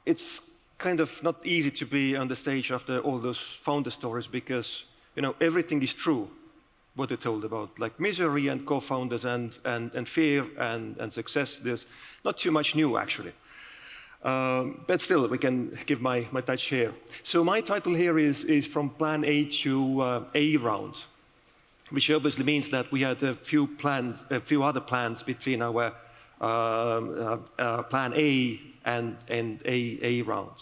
it's kind of not easy to be on the stage after all those founder stories because, everything is true, what they told about, like misery and co-founders and fear and success. There's not too much new, actually. But still, we can give my touch here. So my title here is From Plan A to A Round, which obviously means that we had a few other plans between our Plan A and A Round.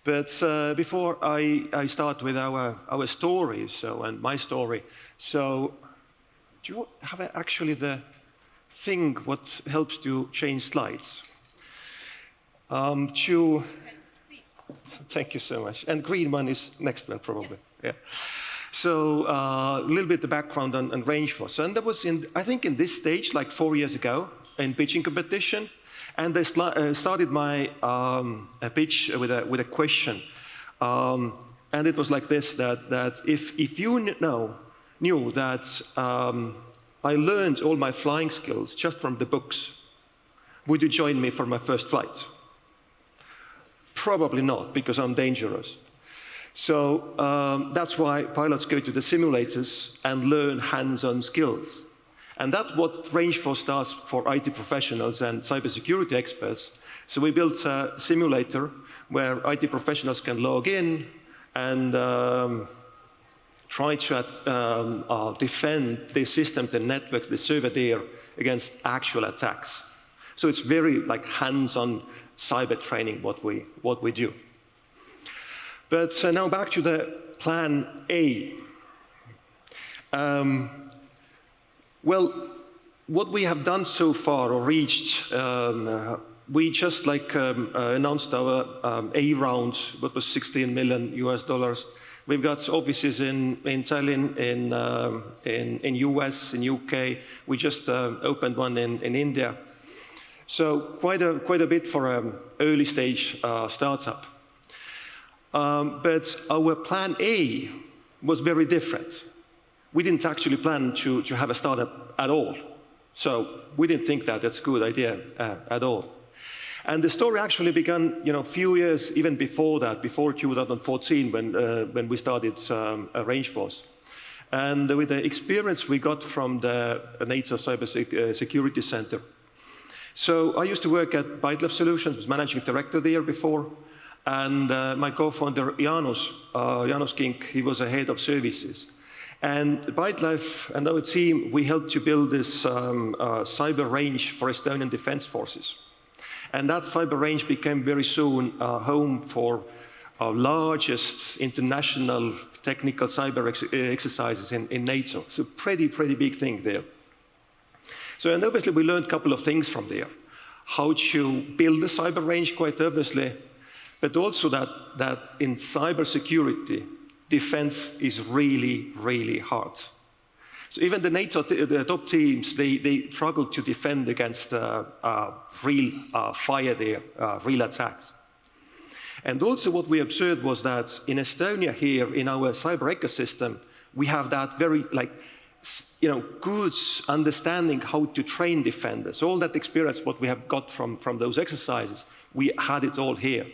But before I start with our story, and my story, so do you have actually the thing what helps to change slides? Thank you so much. And green one is next one, probably. Yeah. So a little bit the background on RangeForce. And that was I think in this stage, like 4 years ago, in pitching competition. And I started my pitch with a question. And it was like this, that if you knew that I learned all my flying skills just from the books, would you join me for my first flight? Probably not, because I'm dangerous. So that's why pilots go to the simulators and learn hands-on skills. And that's what RangeForce does for IT professionals and cybersecurity experts. So we built a simulator where IT professionals can log in and try to defend the system, the network, the server there against actual attacks. So it's very like hands-on cyber training what we do. But now back to the Plan A. Well, what we have done so far or reached, we just announced our A round, what was $16 million US. We've got offices in Tallinn, in US, in UK. We just opened one in India. So quite a bit for an early stage startup. But our Plan A was very different. We didn't actually plan to have a startup at all. So we didn't think that that's a good idea at all. And the story actually began, a few years even before that, before 2014, when we started RangeForce. And with the experience we got from the NATO Cybersecurity Center. So I used to work at ByteLife Solutions, was managing director there before. And my co-founder, Jaanus Kink, he was a head of services. And ByteLife and our team, we helped to build this cyber range for Estonian Defense Forces. And that cyber range became very soon home for our largest international technical cyber exercises in NATO. So pretty big thing there. So and obviously we learned a couple of things from there. How to build a cyber range, quite obviously, but also that in cybersecurity, defense is really hard. So even the NATO the top teams, they struggle to defend against real fire there, real attacks. And also what we observed was that in Estonia here, in our cyber ecosystem, we have that very good understanding how to train defenders. All that experience, what we have got from those exercises, we had it all here.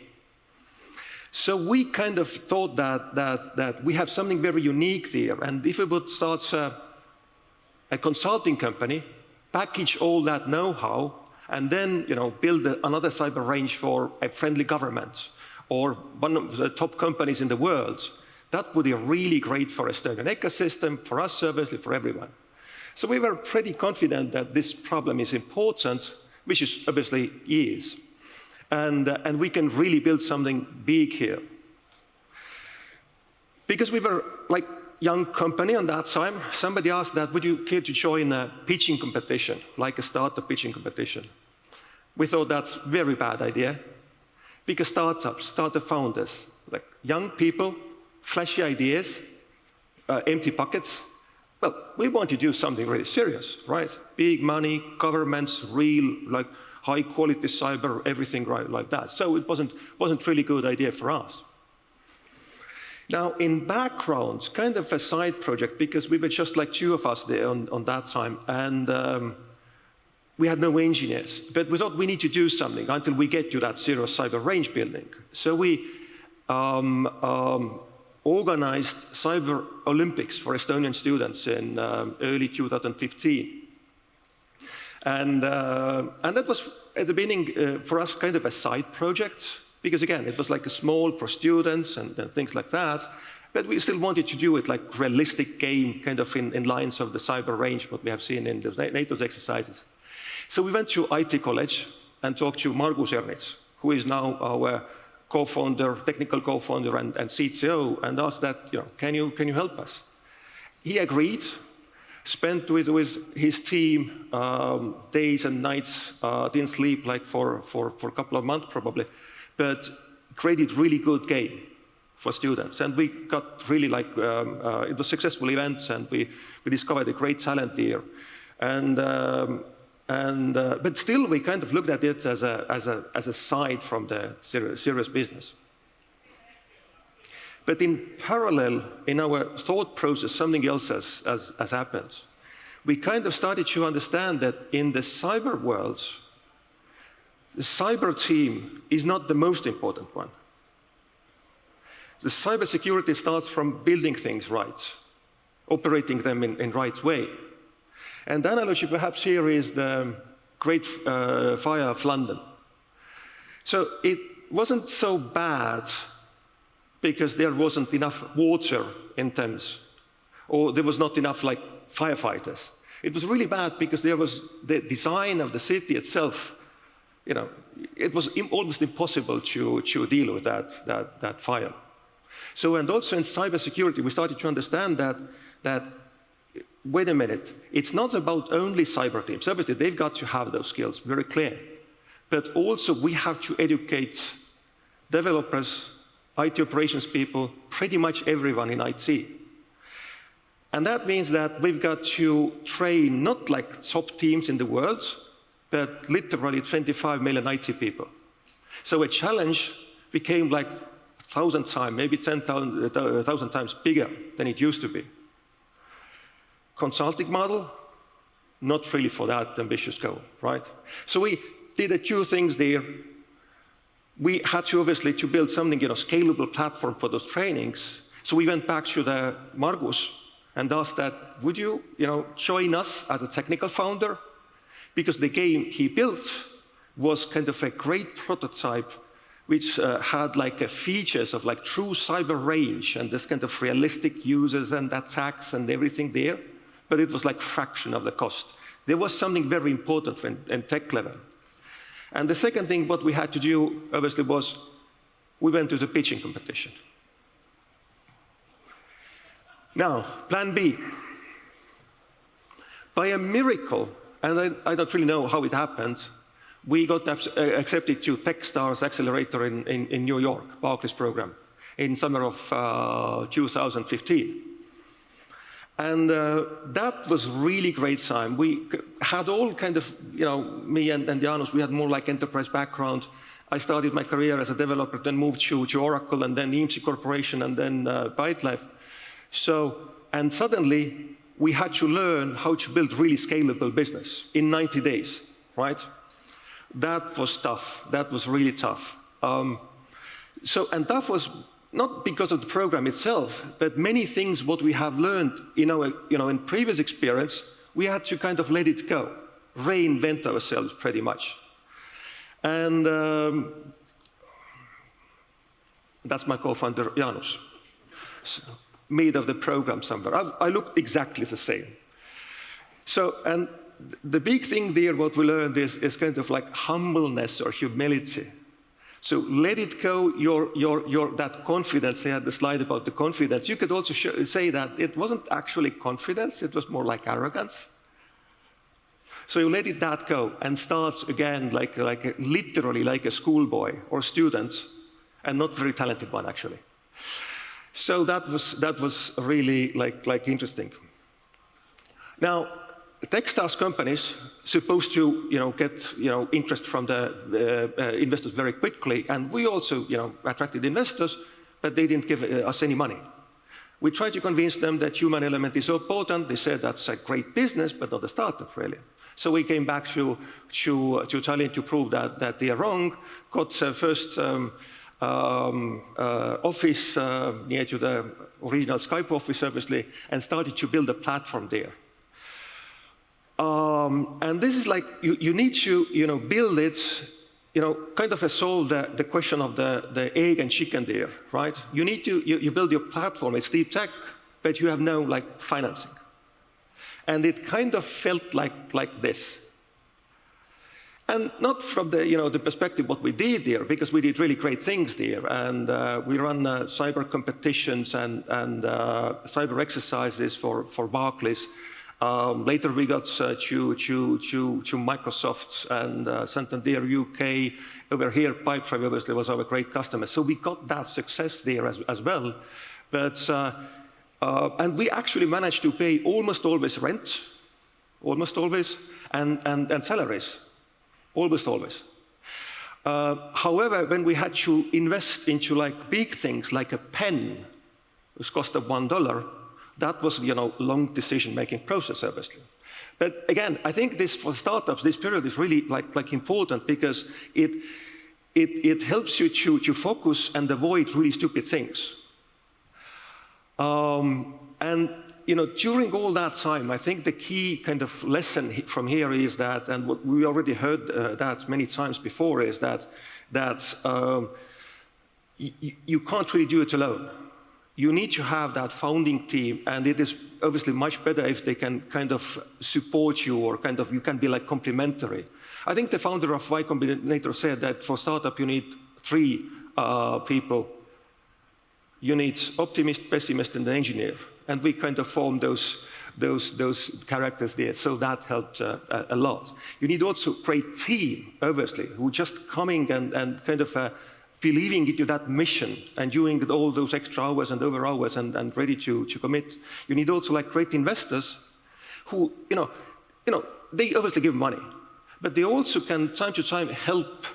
So we kind of thought that we have something very unique there, and if we would start a consulting company, package all that know-how, and then build another cyber range for a friendly government or one of the top companies in the world, that would be really great for Estonian ecosystem, for us, obviously, for everyone. So we were pretty confident that this problem is important, which is obviously is. And we can really build something big here. Because we were like young company on that time, somebody asked that, would you care to join a pitching competition, like a startup pitching competition? We thought that's a very bad idea. Because startups, startup founders, like young people, flashy ideas, empty pockets, well, we want to do something really serious, right? Big money, governments, real, like high quality cyber, everything right like that. So it wasn't really a good idea for us. Now in background, kind of a side project, because we were just like two of us there on that time, and we had no engineers, but we thought we need to do something until we get to that zero cyber range building. So we organized Cyber Olympics for Estonian students in early 2015. And that was, at the beginning, for us, kind of a side project, because again, it was like a small for students and things like that, but we still wanted to do it like realistic game, kind of in lines of the cyber range, what we have seen in the NATO's exercises. So we went to IT college and talked to Margus Ernits, who is now our co-founder, technical co-founder and CTO, and asked that, can you help us? He agreed, spent with his team days and nights, didn't sleep like for a couple of months probably, but created really good game for students. And we got really it was successful events, and we discovered a great talent there. But still, we kind of looked at it as a side from the serious business. But in parallel, in our thought process, something else has happened. We kind of started to understand that in the cyber world, the cyber team is not the most important one. The cybersecurity starts from building things right, operating them in right way. And the analogy perhaps here is the Great Fire of London. So it wasn't so bad because there wasn't enough water in Thames, or there was not enough firefighters. It was really bad because there was the design of the city itself. It was almost impossible to deal with that fire. So, and also in cybersecurity, we started to understand that wait a minute, it's not about only cyber teams. Obviously, they've got to have those skills, very clear. But also, we have to educate developers, IT operations people, pretty much everyone in IT. And that means that we've got to train not like top teams in the world, but literally 25 million IT people. So a challenge became like 1,000 times, maybe 10,000 times bigger than it used to be. Consulting model, not really for that ambitious goal, right? So we did a few things there. We had to obviously to build something, scalable platform for those trainings. So we went back to the Margus and asked that, would you, join us as a technical founder? Because the game he built was kind of a great prototype which had features of true cyber range and this kind of realistic users and attacks and everything there. But it was fraction of the cost. There was something very important in tech level. And the second thing what we had to do, obviously, was we went to the pitching competition. Now, plan B. By a miracle, and I don't really know how it happened, we got accepted to Techstars Accelerator in New York, Barclays program, in summer of 2015. And that was really great time. We had all kind of, me and Jaanus, we had more enterprise background. I started my career as a developer, then moved to Oracle, and then EMC Corporation, and then ByteLife. So, and suddenly, we had to learn how to build really scalable business in 90 days, right? That was tough. That was really tough. And that was not because of the program itself, but many things what we have learned in our, in previous experience, we had to kind of let it go, reinvent ourselves pretty much. And that's my co-founder, Jaanus, made of the program somewhere. I look exactly the same. So, and the big thing there, what we learned is kind of humbleness or humility. So let it go, that confidence. I had the slide about the confidence. You could also say that it wasn't actually confidence, it was more like arrogance. So you let that go and start again literally like a schoolboy or student, and not very talented one actually. So that was really interesting. Now, Techstars companies supposed to get interest from the investors very quickly, and we also attracted investors, but they didn't give us any money. We tried to convince them that human element is so important. They said that's a great business, but not a startup really. So we came back to Tallinn to prove that they are wrong, got first office near to the original Skype office, obviously, and started to build a platform there. And this is like, you need to build it, kind of solve the question of the egg and chicken there, right? You need to, you build your platform, it's deep tech, but you have no financing. And it kind of felt like this. And not from the perspective what we did there, because we did really great things there, and we run cyber competitions and cyber exercises for Barclays. Later we got to Microsoft and Santander UK. Over here, ByteLife obviously was our great customer. So we got that success there as well. But, and we actually managed to pay almost always rent, almost always, and salaries, almost always. However, when we had to invest into big things like a pen, which cost $1, that was long decision-making process, obviously. But again, I think this for startups, this period is really important because it helps you to focus and avoid really stupid things. And during all that time, I think the key kind of lesson from here is that, and what we already heard that many times before, is that you can't really do it alone. You need to have that founding team, and it is obviously much better if they can kind of support you, or kind of you can be complementary. I think the founder of Y Combinator said that for startup you need 3 people. You need optimist, pessimist, and the engineer, and we kind of formed those characters there. So that helped a lot. You need also a great team, obviously, who just coming and kind of believing into that mission and doing all those extra hours and over hours and ready to commit. You need also great investors who, they obviously give money, but they also can time to time help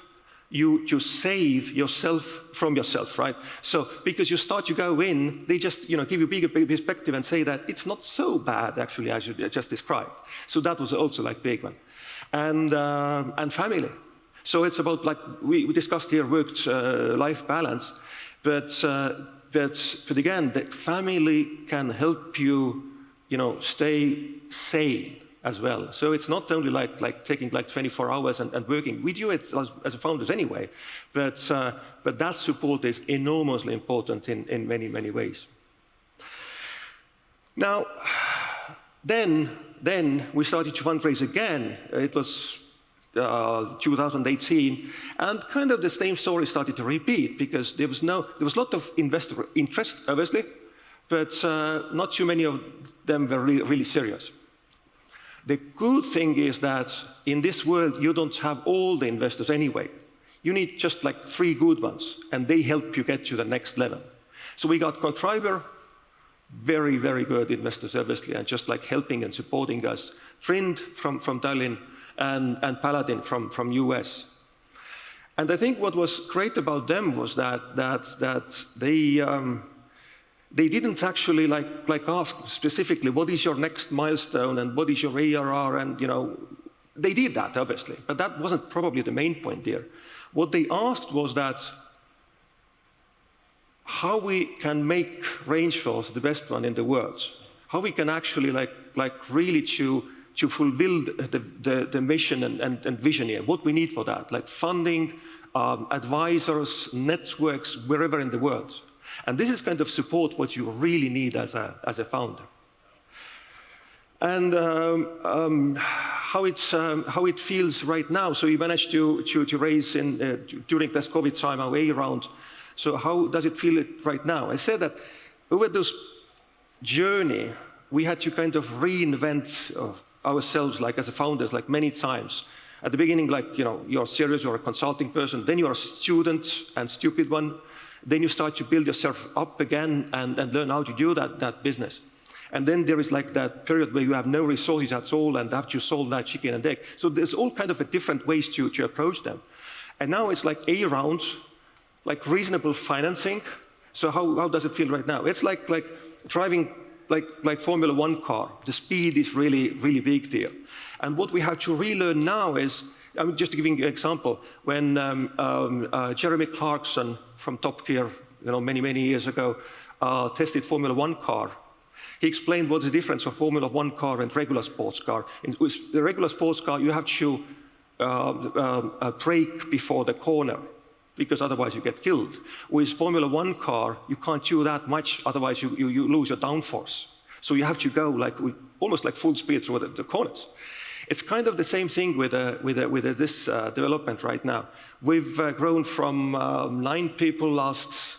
you to save yourself from yourself, right? So because you start to go in, they just give you bigger perspective and say that it's not so bad actually as you just described. So that was also big one. And family. So it's about we discussed here work-life balance, but again, the family can help you, stay sane as well. So it's not only taking 24 hours and working. We do it as founders anyway, but that support is enormously important in many ways. Now, then we started to fundraise again. It was 2018, and kind of the same story started to repeat because there was a lot of investor interest, obviously, but not too many of them were really serious. The good thing is that in this world you don't have all the investors anyway. You need just 3 good ones, and they help you get to the next level. So we got Contriver, very good investors, obviously, and just helping and supporting us. Trind from Tallinn, and Paladin from US. And I think what was great about them was that they didn't actually ask specifically what is your next milestone and what is your ARR, and they did that obviously, but that wasn't probably the main point there. What they asked was that how we can make RangeForce the best one in the world, how we can actually really to fulfill the mission and vision here, what we need for that, funding, advisors, networks, wherever in the world. And this is kind of support what you really need as a founder. And how it feels right now. So we managed to raise during this COVID time our A round. So how does it feel right now? I said that over this journey, we had to kind of reinvent ourselves as a founders many times. At the beginning, you're serious, you're a consulting person, then you're a student and stupid one. Then you start to build yourself up again and learn how to do that business. And then there is that period where you have no resources at all and have to solve that chicken and egg. So there's all kind of different ways to approach them. And now it's A round, reasonable financing. So how does it feel right now? It's like driving like Formula One car. The speed is really, really big deal. And what we have to relearn now is, just to give you an example, when Jeremy Clarkson from Top Gear, many, many years ago, tested Formula One car, he explained what the difference of Formula One car and regular sports car. With the regular sports car, you have to brake before the corner, because otherwise you get killed. With Formula One car, you can't do that much, otherwise you lose your downforce. So you have to go almost like full speed through the corners. It's kind of the same thing with this development right now. We've grown from 9 people last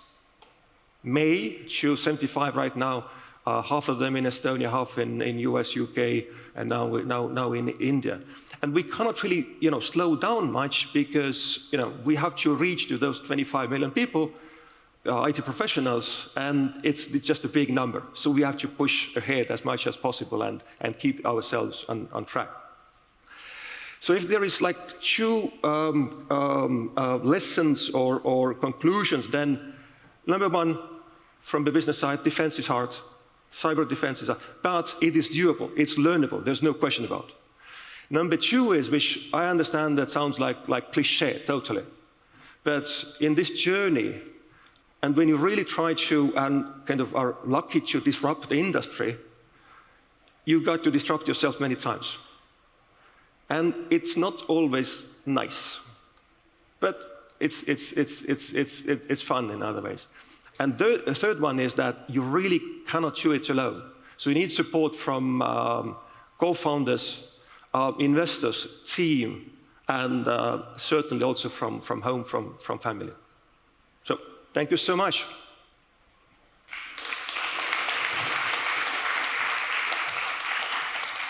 May to 75 right now, half of them in Estonia, half in US, UK, and now in India. And we cannot really, slow down much because, we have to reach to those 25 million people, IT professionals, and it's just a big number. So we have to push ahead as much as possible and keep ourselves on track. So if there is like 2 lessons or conclusions, then number 1, from the business side, defense is hard. Cyber defense is hard, but it is doable. It's learnable. There's no question about it. Number 2 is, which I understand that sounds like cliché, totally. But in this journey, and when you really try to, and kind of are lucky to disrupt the industry, you've got to disrupt yourself many times. And it's not always nice, but it's fun in other ways. And the third one is that you really cannot do it alone. So you need support from co-founders, investors, team, and certainly also from home, from family. So thank you so much.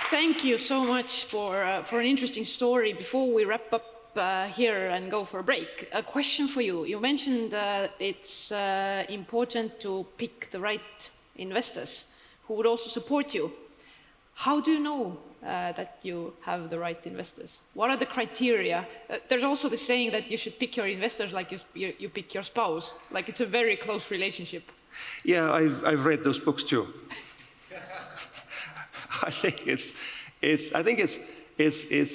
Thank you so much for an interesting story. Before we wrap up here and go for a break, a question for you. You mentioned it's important to pick the right investors who would also support you. How do you know that you have the right investors? What are the criteria? There's also the saying that you should pick your investors like you pick your spouse. Like it's a very close relationship. Yeah, I've read those books too. I think it's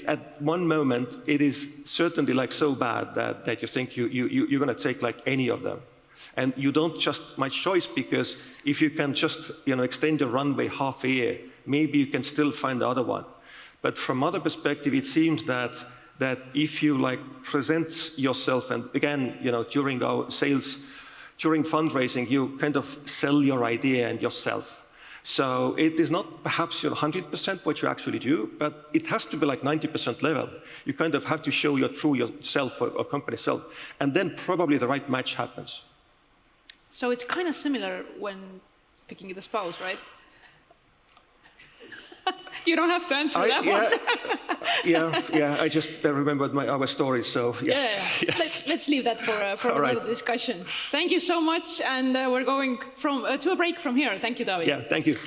at one moment it is certainly like so bad that you think you're going to take like any of them, and you don't just much choice, because if you can just extend the runway half a year, maybe you can still find the other one. But from other perspective, it seems that if you present yourself, and again during our sales, during fundraising, you kind of sell your idea and yourself. So it is not perhaps 100% what you actually do, but it has to be like 90% level. You kind of have to show your true yourself or company self, and then probably the right match happens. So it's kind of similar when picking the spouse, right? You don't have to answer that one. Yeah. I just remembered our story, so yes. Yeah. Yes. Let's leave that for another discussion. Thank you so much, and we're going to a break from here. Thank you, Taavi. Yeah, thank you.